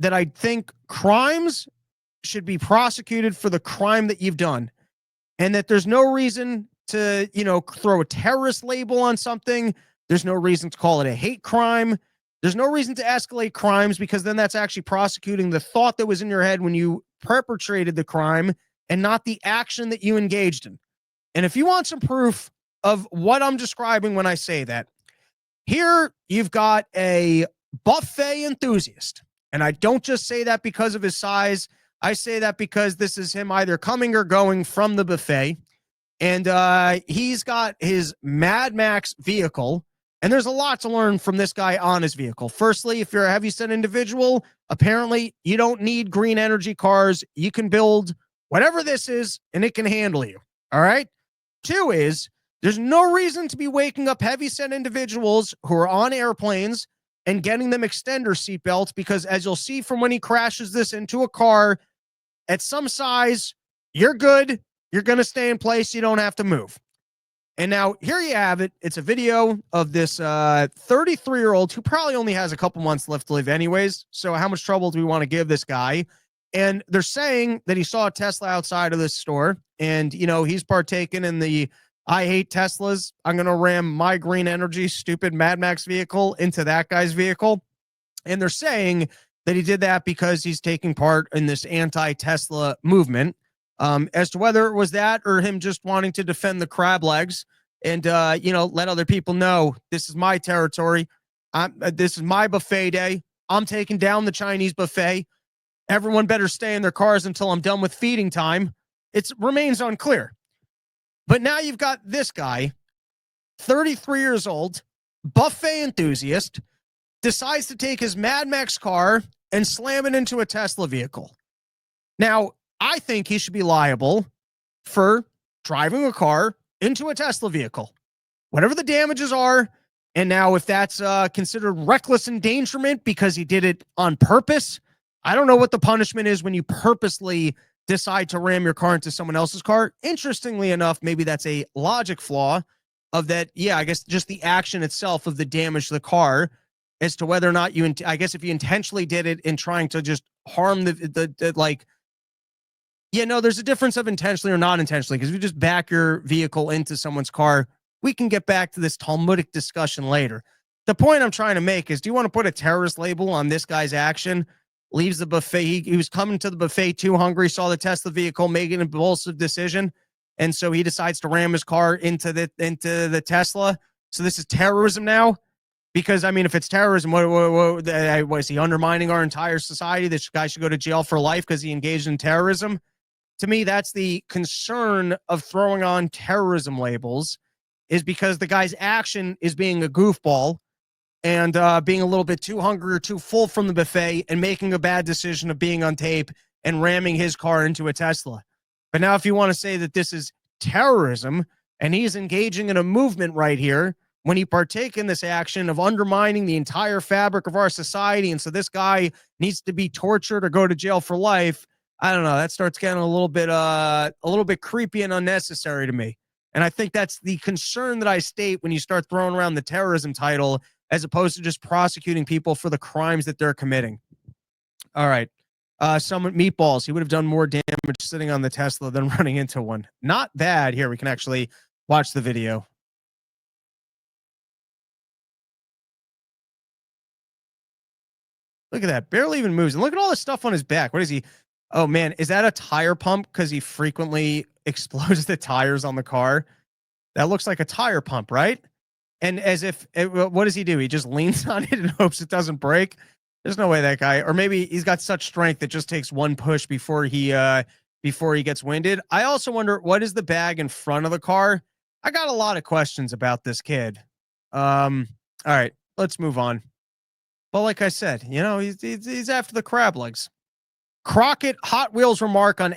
that I think crimes should be prosecuted for the crime that you've done, and that there's no reason to, throw a terrorist label on something. There's no reason to call it a hate crime. There's no reason to escalate crimes, because then that's actually prosecuting the thought that was in your head when you perpetrated the crime and not the action that you engaged in. And if you want some proof of what I'm describing when I say that, here you've got a buffet enthusiast. And I don't just say that because of his size. I say that because this is him either coming or going from the buffet. And he's got his Mad Max vehicle. And there's a lot to learn from this guy on his vehicle. Firstly, if you're a heavyset individual, apparently you don't need green energy cars. You can build whatever this is, and it can handle you. All right? 2 is, there's no reason to be waking up heavyset individuals who are on airplanes and getting them extender seatbelts, because as you'll see from when he crashes this into a car at some size, you're good. You're going to stay in place. You don't have to move. And now here you have it. It's a video of this 33-year-old who probably only has a couple months left to live anyways. So how much trouble do we want to give this guy? And they're saying that he saw a Tesla outside of this store, and, he's partaken in the I hate Teslas, I'm going to ram my green energy stupid Mad Max vehicle into that guy's vehicle. And they're saying that he did that because he's taking part in this anti-Tesla movement. As to whether it was that or him just wanting to defend the crab legs and, let other people know this is my territory. This is my buffet day. I'm taking down the Chinese buffet. Everyone better stay in their cars until I'm done with feeding time. It remains unclear. But now you've got this guy, 33 years old, buffet enthusiast, decides to take his Mad Max car and slam it into a Tesla vehicle. Now, I think he should be liable for driving a car into a Tesla vehicle, whatever the damages are. And now if that's considered reckless endangerment because he did it on purpose, I don't know what the punishment is when you purposely decide to ram your car into someone else's car. Interestingly enough, maybe that's a logic flaw of that. Yeah, I guess just the action itself of the damage to the car, as to whether or not I guess if you intentionally did it in trying to just harm there's a difference of intentionally or not intentionally, because if you just back your vehicle into someone's car, we can get back to this Talmudic discussion later. The point I'm trying to make is, do you want to put a terrorist label on this guy's action? Leaves the buffet. He was coming to the buffet too hungry, saw the Tesla vehicle, making an impulsive decision. And so he decides to ram his car into the Tesla. So this is terrorism now? Because, if it's terrorism, what is he undermining our entire society? This guy should go to jail for life because he engaged in terrorism? To me, that's the concern of throwing on terrorism labels, is because the guy's action is being a goofball and being a little bit too hungry or too full from the buffet and making a bad decision of being on tape and ramming his car into a Tesla. But now if you want to say that this is terrorism and he's engaging in a movement right here when he partake in this action of undermining the entire fabric of our society, and so this guy needs to be tortured or go to jail for life, I don't know. That starts getting a little bit creepy and unnecessary to me. And I think that's the concern that I state when you start throwing around the terrorism title, as opposed to just prosecuting people for the crimes that they're committing. All right. Someone Meatballs, he would have done more damage sitting on the Tesla than running into one. Not bad. Here, we can actually watch the video. Look at that. Barely even moves. And look at all the stuff on his back. What is he? Oh, man. Is that a tire pump? Because he frequently explodes the tires on the car. That looks like a tire pump, right? And as if, what does he do? He just leans on it and hopes it doesn't break. There's no way that guy, or maybe he's got such strength that just takes one push before he gets winded. I also wonder, what is the bag in front of the car? I got a lot of questions about this kid. All right, let's move on. Well, like I said, he's after the crab legs. Crockett Hot Wheels remark on